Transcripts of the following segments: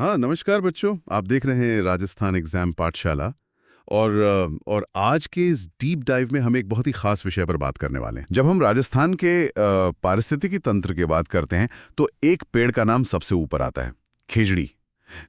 हाँ, नमस्कार बच्चों। आप देख रहे हैं राजस्थान एग्जाम पाठशाला और आज के इस डीप डाइव में हम एक बहुत ही खास विषय पर बात करने वाले हैं। जब हम राजस्थान के पारिस्थितिकी तंत्र की बात करते हैं तो एक पेड़ का नाम सबसे ऊपर आता है, खेजड़ी,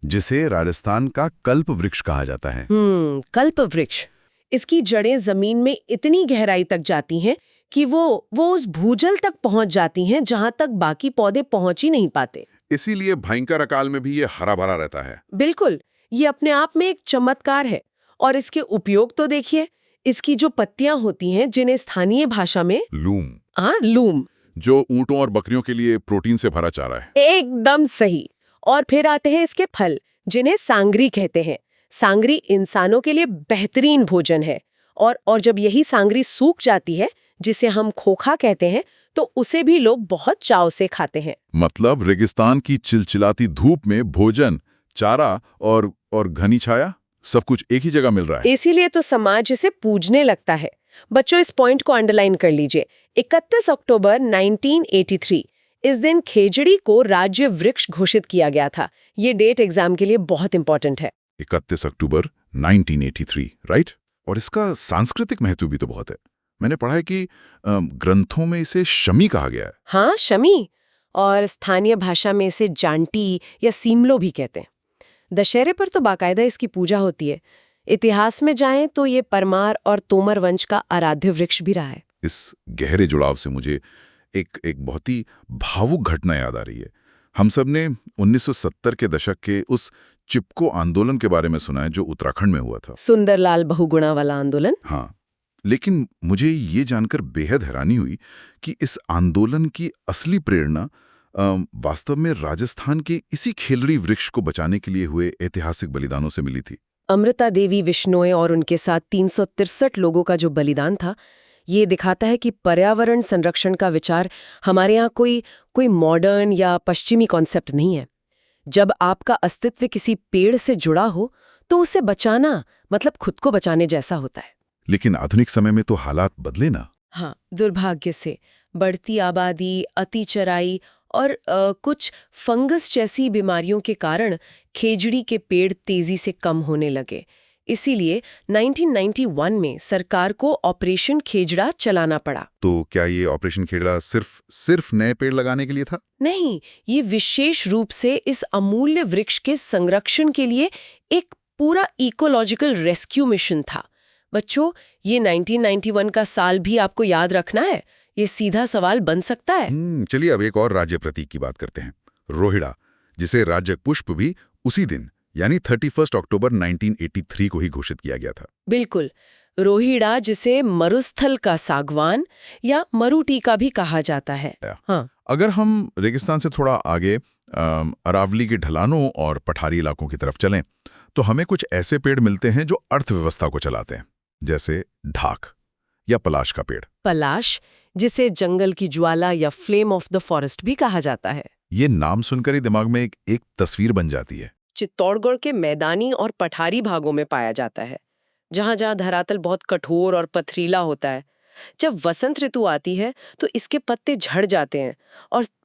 जिसे राजस्थान का कल्प वृक्ष कहा जाता है। कल्प वृक्ष। इसकी जड़ें जमीन में इतनी गहराई तक जाती हैं कि वो उस भूजल तक पहुंच जाती हैं जहां तक बाकी पौधे पहुंच ही नहीं पाते। इसीलिए भयंकर अकाल में भी ये हरा भरा रहता है। बिल्कुल, ये अपने आप में एक चमत्कार है। और इसके उपयोग तो देखिए, इसकी जो पत्तियां होती हैं जिन्हें स्थानीय भाषा में लूम, जो ऊंटों और बकरियों के लिए प्रोटीन से भरा चारा है। एकदम सही। और फिर आते हैं इसके फल, जिन्हें सांगरी कहते हैं। सांगरी इंसानों के लिए बेहतरीन भोजन है। और जब यही सांगरी सूख जाती है, जिसे हम खोखा कहते हैं, तो उसे भी लोग बहुत चाव से खाते हैं। मतलब रेगिस्तान की चिलचिलाती धूप में भोजन, चारा और घनी छाया, सब कुछ एक ही जगह मिल रहा है। इसीलिए तो समाज इसे पूजने लगता है। बच्चों, इस पॉइंट को अंडरलाइन कर लीजिए। 31 अक्टूबर 1983 इस दिन खेजड़ी को राज्य वृक्ष घोषित किया गया था। ये डेट एग्जाम के लिए बहुत इंपॉर्टेंट है। 31 अक्टूबर 1983, राइट? और इसका सांस्कृतिक महत्व भी तो बहुत है। मैंने पढ़ा है कि ग्रंथों में इसे शमी कहा गया है। हाँ, शमी। और स्थानीय भाषा में इसे जांटी या सीमलो भी कहते हैं। दशहरे पर तो बाकायदा इसकी पूजा होती है। इतिहास में जाएं तो ये परमार और तोमर वंश का आराध्य वृक्ष भी रहा है। इस गहरे जुड़ाव से मुझे एक बहुत ही भावुक घटना याद आ रही है। हम सब ने 1970 के दशक के उस चिपको आंदोलन के बारे में सुना है, जो उत्तराखंड में हुआ था। सुंदरलाल बहुगुणा वाला आंदोलन। हाँ, लेकिन मुझे ये जानकर बेहद हैरानी हुई कि इस आंदोलन की असली प्रेरणा वास्तव में राजस्थान के इसी खेलड़ी वृक्ष को बचाने के लिए हुए ऐतिहासिक बलिदानों से मिली थी। अमृता देवी विश्नोई और उनके साथ 363 लोगों का जो बलिदान था, ये दिखाता है कि पर्यावरण संरक्षण का विचार हमारे यहाँ कोई मॉडर्न या पश्चिमी कॉन्सेप्ट नहीं है। जब आपका अस्तित्व किसी पेड़ से जुड़ा हो तो उसे बचाना मतलब खुद को बचाने जैसा होता है। लेकिन आधुनिक समय में तो हालात बदले ना। हाँ, दुर्भाग्य से बढ़ती आबादी, अति चराई और कुछ फंगस जैसी बीमारियों के कारण खेजड़ी के पेड़ तेजी से कम होने लगे। इसीलिए 1991 में सरकार को ऑपरेशन खेजड़ा चलाना पड़ा। तो क्या ये ऑपरेशन खेजड़ा सिर्फ नए पेड़ लगाने के लिए था? नहीं, ये विशेष रूप से इस अमूल्य वृक्ष के संरक्षण के लिए एक पूरा इकोलॉजिकल रेस्क्यू मिशन था। बच्चों, ये 1991 का साल भी आपको याद रखना है। ये सीधा सवाल बन सकता है। चलिए अब एक और राज्य प्रतीक की बात करते हैं, रोहिड़ा, जिसे राज्य पुष्प भी उसी दिन यानी 31 अक्टूबर 1983 को ही घोषित किया गया था। बिल्कुल, रोहिड़ा, जिसे मरुस्थल का सागवान या मरुटीका भी कहा जाता है। हाँ। अगर हम रेगिस्तान से थोड़ा आगे अरावली के ढलानों और पठारी इलाकों की तरफ चलें तो हमें कुछ ऐसे पेड़ मिलते हैं जो अर्थव्यवस्था को चलाते हैं, जैसे ढाक या पलाश का पेड़। पलाश, जिसे जंगल की ज्वाला या फ्लेम ऑफ द फॉरेस्ट भी कहा जाता है। ये नाम सुनकर ही दिमाग में एक तस्वीर बन जाती है। चित्तौड़गढ़ के मैदानी और पठारी भागों में पाया जाता है, जहां जहां धरातल बहुत कठोर और पथरीला होता है। जब वसंत ऋतु आती है तो इसके पत्ते झड़ जाते हैं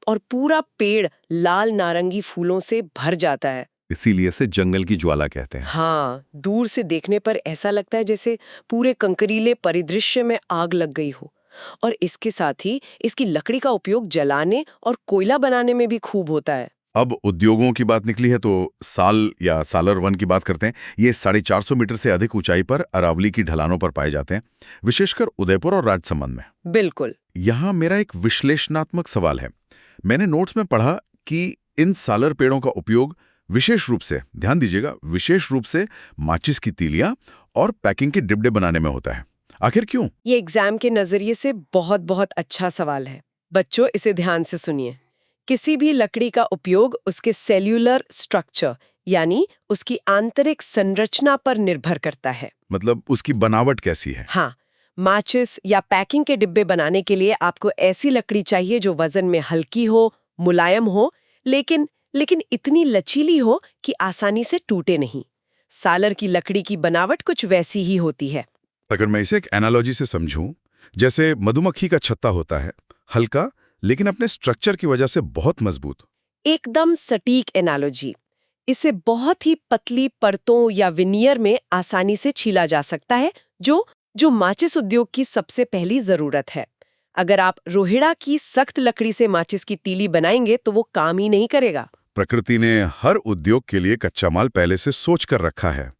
और पूरा पेड़ लाल नारंगी फूलों से भर जाता है। इसीलिए इसे जंगल की ज्वाला कहते हैं। हाँ, दूर से देखने पर ऐसा लगता है जैसे पूरे कंकरीले परिदृश्य में आग लग गई हो। और इसके साथ ही इसकी लकड़ी का उपयोग जलाने और कोयला बनाने में भी खूब होता है। अब उद्योगों की बात निकली है तो साल या सालर वन की बात करते हैं। ये 450 मीटर से अधिक ऊंचाई पर अरावली की ढलानों पर पाए जाते हैं, विशेषकर उदयपुर और राजसमंद में। बिल्कुल। यहाँ मेरा एक विश्लेषणात्मक सवाल है। मैंने नोट्स में पढ़ा कि इन सालर पेड़ों का उपयोग विशेष रूप से, ध्यान दीजिएगा, विशेष रूप से माचिस की तीलियां और पैकिंग के डिब्बे बनाने में होता है। आखिर क्यों? ये एग्जाम के नजरिए से बहुत बहुत अच्छा सवाल है। बच्चों, इसे ध्यान से सुनिए। किसी भी लकड़ी का उपयोग उसके सेल्यूलर स्ट्रक्चर यानी उसकी आंतरिक संरचना पर निर्भर करता है। मतलब उसकी बनावट कैसी है? हाँ, माचिस या पैकिंग के डिब्बे बनाने के लिए आपको ऐसी लकड़ी चाहिए जो वजन में हल्की हो, मुलायम हो, लेकिन इतनी लचीली हो कि आसानी से टूटे नहीं। सालर की लकड़ी की बनावट कुछ वैसी ही होती है। अगर मैं इसे एक एनालॉजी से समझूं, जैसे मधुमक्खी का छत्ता होता है, हल्का लेकिन अपने स्ट्रक्चर की वजह से बहुत मजबूत। एकदम सटीक एनालॉजी। इसे बहुत ही पतली परतों या विनियर में आसानी से छीला जा सकता है, जो माचिस उद्योग की सबसे पहली जरूरत है। अगर आप रोहिड़ा की सख्त लकड़ी से माचिस की तीली बनाएंगे तो वो काम ही नहीं करेगा। प्रकृति ने हर उद्योग के लिए कच्चा माल पहले से सोच कर रखा है।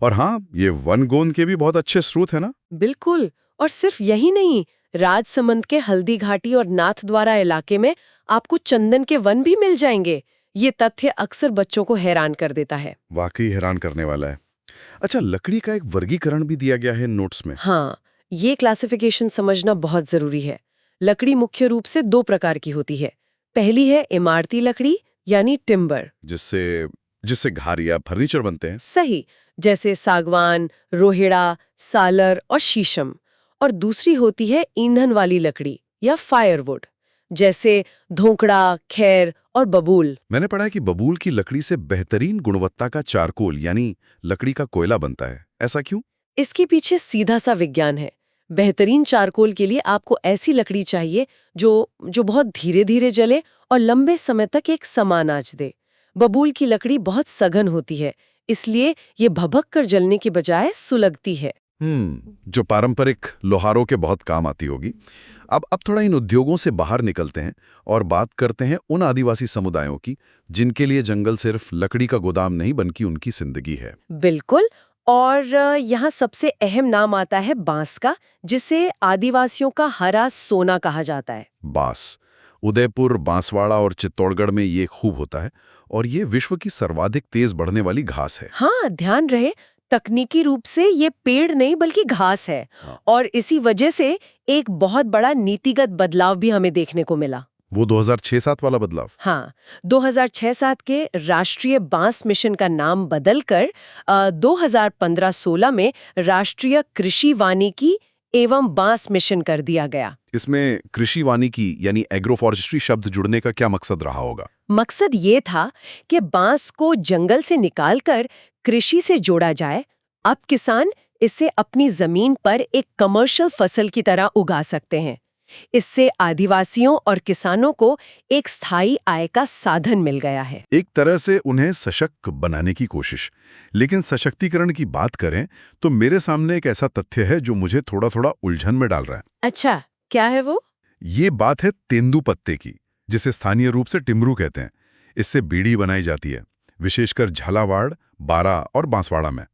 और हाँ, ये वन गोंद के भी बहुत अच्छे स्रोत है ना। बिल्कुल। और सिर्फ यही नहीं, राजसमंद के हल्दी घाटी और नाथद्वारा इलाके में आपको चंदन के वन भी मिल जाएंगे। ये तथ्य अक्सर बच्चों को हैरान कर देता है। वाकई हैरान करने वाला है। अच्छा, लकड़ी का एक वर्गीकरण भी दिया गया है नोट्स में। हाँ, ये क्लासिफिकेशन समझना बहुत जरूरी है। लकड़ी मुख्य रूप से 2 प्रकार की होती है। पहली है इमारती लकड़ी यानी टिम्बर। जिससे जिससे घर या फर्नीचर बनते हैं। सही, जैसे सागवान, रोहिड़ा, सालर और शीशम। और दूसरी होती है ईंधन वाली लकड़ी या फायरवुड, जैसे धोकड़ा, खैर और बबूल। मैंने पढ़ा है कि बबूल की लकड़ी से बेहतरीन गुणवत्ता का चारकोल यानी लकड़ी का कोयला बनता है। ऐसा क्यों? इसके पीछे सीधा सा विज्ञान है। बेहतरीन चारकोल के लिए आपको ऐसी लकड़ी चाहिए जो बहुत धीरे धीरे जले और लंबे समय तक एक समान आंच दे। बबूल की लकड़ी बहुत सघन होती है, इसलिए ये भभक कर जलने के बजाय सुलगती है। जो पारंपरिक लोहारों के बहुत काम आती होगी। अब थोड़ा इन उद्योगों से बाहर निकलते हैं और बात करते हैं उन आदिवासी समुदायों की जिनके लिए जंगल सिर्फ लकड़ी का गोदाम नहीं बल्कि उनकी जिंदगी है। बिल्कुल। और यहाँ सबसे अहम नाम आता है बांस का, जिसे आदिवासियों का हरा सोना कहा जाता है। बांस उदयपुर, बांसवाड़ा और चित्तौड़गढ़ में ये खूब होता है और ये विश्व की सर्वाधिक तेज बढ़ने वाली घास है। हाँ, ध्यान रहे, तकनीकी रूप से ये पेड़ नहीं बल्कि घास है। और इसी वजह से एक बहुत बड़ा नीतिगत बदलाव भी हमें देखने को मिला। वो 2006-07 वाला बदलाव। हाँ, 2006-07 के राष्ट्रीय बांस मिशन का नाम बदलकर 2015-16 में राष्ट्रीय कृषि वानिकी एवं बांस मिशन कर दिया गया। इसमें कृषि वानिकी यानी एग्रोफॉरेस्ट्री शब्द जुड़ने का क्या मकसद रहा होगा? मकसद ये था कि बांस को जंगल से निकालकर कृषि से जोड़ा जाए। अब किसान इसे अपनी जमीन पर एक कमर्शियल फसल की तरह उगा सकते हैं। इससे आदिवासियों और किसानों को एक स्थायी आय का साधन मिल गया है। एक तरह से उन्हें सशक्त बनाने की कोशिश। लेकिन सशक्तिकरण की बात करें तो मेरे सामने एक ऐसा तथ्य है जो मुझे थोड़ा थोड़ा उलझन में डाल रहा है। अच्छा, क्या है वो? ये बात है तेंदू पत्ते की, जिसे स्थानीय रूप से टिमरू कहते हैं। इससे बीड़ी बनाई जाती है, विशेषकर झालावाड़, बारा और बांसवाड़ा में।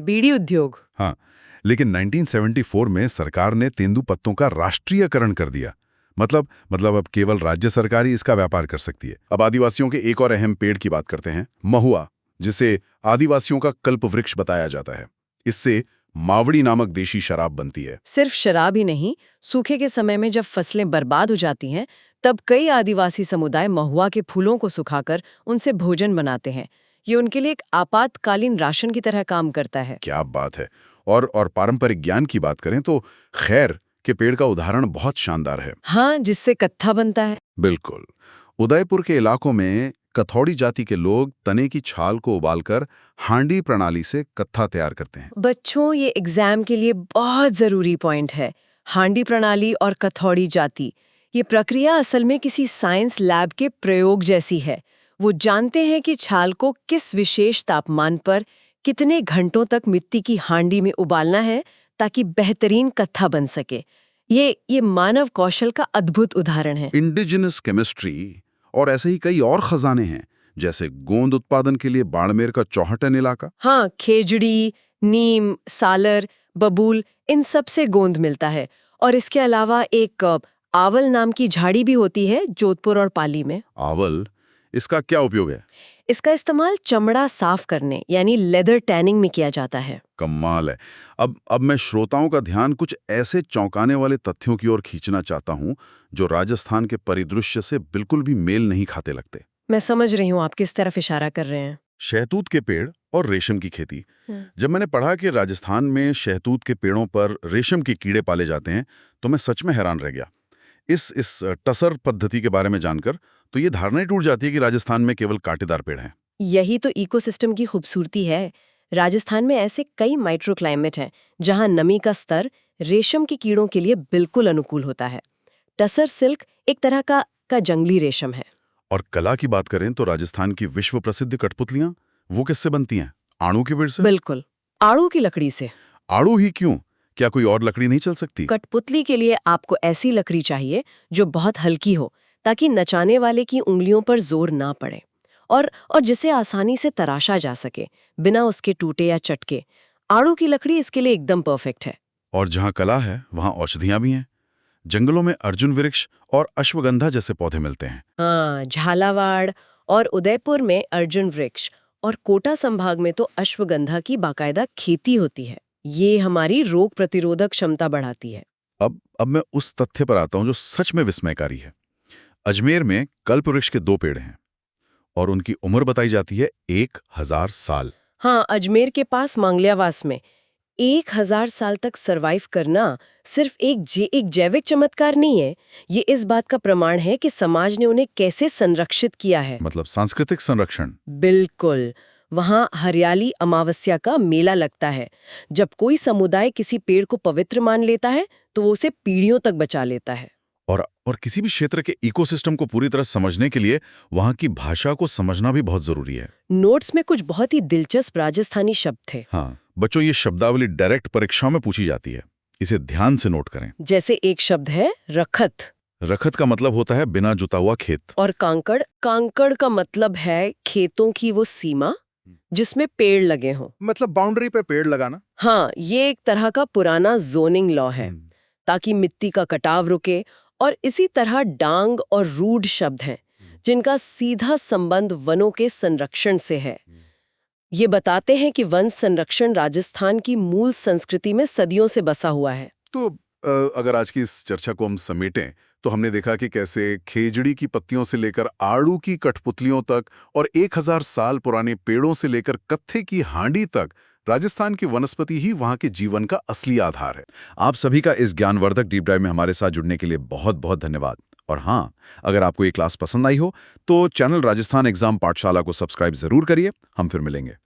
बीड़ी उद्योग। हाँ, लेकिन 1974 में सरकार ने तेंदू पत्तों का राष्ट्रीयकरण कर दिया। मतलब अब केवल राज्य सरकार ही इसका व्यापार कर सकती है। अब आदिवासियों के एक और अहम पेड़ की बात करते हैं, महुआ, जिसे आदिवासियों का कल्प वृक्ष बताया जाता है। इससे मावड़ी नामक देशी शराब बनती है। सिर्फ शराब ही नहीं, सूखे के समय में जब फसलें बर्बाद हो जाती हैं, तब कई आदिवासी समुदाय महुआ के फूलों को सुखाकर उनसे भोजन बनाते हैं। ये उनके लिए एक आपातकालीन राशन की तरह काम करता है। क्या बात है। और पारंपरिक ज्ञान की बात करें तो खैर के पेड़ का उदाहरण बहुत शानदार है। हाँ, जिससे कत्था बनता है। बिल्कुल। उदयपुर के इलाकों में कथौड़ी जाति के लोग तने की छाल को उबालकर हांडी प्रणाली से कत्था तैयार करते हैं। बच्चों, ये एग्जाम के लिए बहुत जरूरी पॉइंट है। हांडी प्रणाली और कथौड़ी जाति, ये प्रक्रिया असल में किसी साइंस लैब के प्रयोग जैसी है। वो जानते हैं कि छाल को किस विशेष तापमान पर कितने घंटों तक मिट्टी की हांडी में उबालना है ताकि बेहतरीन कत्था बन सके। ये मानव कौशल का अद्भुत उदाहरण है। इंडिजिनस केमिस्ट्री और ऐसे ही कई और खजाने हैं, जैसे गोंद उत्पादन के लिए बाड़मेर का चौहटन इलाका। हाँ, खेजड़ी, नीम, सालर, बबूल, इन सब से गोंद मिलता है। और इसके अलावा एक आवल नाम की झाड़ी भी होती है जोधपुर और पाली में। आवल, इसका क्या उपयोग है? इसका इस्तेमाल चमड़ा साफ करने यानी लेदर टैनिंग में किया जाता है। कमाल है। अब मैं श्रोताओं का ध्यान कुछ ऐसे चौंकाने वाले तथ्यों की ओर खींचना चाहता हूं जो राजस्थान के परिदृश्य से बिल्कुल भी मेल नहीं खाते लगते। मैं समझ रही हूँ आप किस तरफ इशारा कर रहे हैं। शहतूत के पेड़ और रेशम की खेती। जब मैंने पढ़ा कि राजस्थान में शहतूत के पेड़ों पर रेशम के कीड़े पाले जाते हैं तो मैं सच में हैरान रह गया। इस टसर पद्धति के बारे में जानकर तो ये धारणा ही टूट जाती है कि राजस्थान में केवल कांटेदार पेड़ हैं। यही तो इकोसिस्टम की खूबसूरती है। राजस्थान में ऐसे कई माइक्रोक्लाइमेट हैं जहां नमी का स्तर रेशम के कीड़ों के लिए बिल्कुल अनुकूल होता है। टसर सिल्क एक तरह का जंगली रेशम है। और कला की बात करें तो राजस्थान की विश्व प्रसिद्ध कठपुतलियां वो किससे बनती हैं? आड़ू के पेड़ से? बिल्कुल, आड़ू की लकड़ी से। आड़ू ही क्यों? क्या कोई और लकड़ी नहीं चल सकती? कठपुतली के लिए आपको ऐसी लकड़ी चाहिए जो बहुत हल्की हो, ताकि नचाने वाले की उंगलियों पर जोर ना पड़े और जिसे आसानी से तराशा जा सके, बिना उसके टूटे या चटके। आड़ू की लकड़ी इसके लिए एकदम परफेक्ट है। और जहाँ कला है वहाँ औषधियां भी हैं। जंगलों में अर्जुन वृक्ष और अश्वगंधा जैसे पौधे मिलते हैं। हाँ, झालावाड़ और उदयपुर में अर्जुन वृक्ष और कोटा संभाग में तो अश्वगंधा की बाकायदा खेती होती है। ये हमारी रोग प्रतिरोधक क्षमता बढ़ाती है। अब मैं उस तथ्य पर आता हूं जो सच में विस्मयकारी है। अजमेर में कल्पवृक्ष के 2 पेड़ हैं और उनकी उम्र बताई जाती है 1000 साल। हाँ, अजमेर के पास मांगलियावास में 1000 साल तक सरवाइव करना सिर्फ एक जैविक चमत्कार नहीं है, ये इस बात का प्रमाण है कि समाज ने उन्हें कैसे संरक्षित किया है। मतलब सांस्कृतिक संरक्षण। बिल्कुल। वहाँ हरियाली अमावस्या का मेला लगता है। जब कोई समुदाय किसी पेड़ को पवित्र मान लेता है तो वो उसे पीढ़ियों तक बचा लेता है। और किसी भी क्षेत्र के इकोसिस्टम को पूरी तरह समझने के लिए वहाँ की भाषा को समझना भी बहुत जरूरी है। नोट्स में कुछ बहुत ही दिलचस्प राजस्थानी शब्द थे। हाँ, बच्चों, ये शब्दावली डायरेक्ट परीक्षा में पूछी जाती है, इसे ध्यान से नोट करें। जैसे एक शब्द है रखत। रखत का मतलब होता है बिना जुता हुआ खेत। और कांकड़ का मतलब है खेतों की वो सीमा जिसमें पेड़ लगे हों। मतलब बाउंड्री पे पेड़ लगाना। हाँ, ये एक तरह का पुराना जोनिंग लॉ है, ताकि मिट्टी का कटाव रुके। और इसी तरह डांग और रूढ़ शब्द हैं जिनका सीधा संबंध वनों के संरक्षण से है। ये बताते हैं कि वन संरक्षण राजस्थान की मूल संस्कृति में सदियों से बसा हुआ है। तो अगर आज की इस चर्चा को हम समेटें तो हमने देखा कि कैसे खेजड़ी की पत्तियों से लेकर आड़ू की कठपुतलियों तक और 1000 साल पुराने पेड़ों से लेकर कत्थे की हांडी तक राजस्थान की वनस्पति ही वहां के जीवन का असली आधार है। आप सभी का इस ज्ञानवर्धक डीप ड्राइव में हमारे साथ जुड़ने के लिए बहुत बहुत धन्यवाद। और हाँ, अगर आपको ये क्लास पसंद आई हो तो चैनल राजस्थान एग्जाम पाठशाला को सब्सक्राइब जरूर करिए। हम फिर मिलेंगे।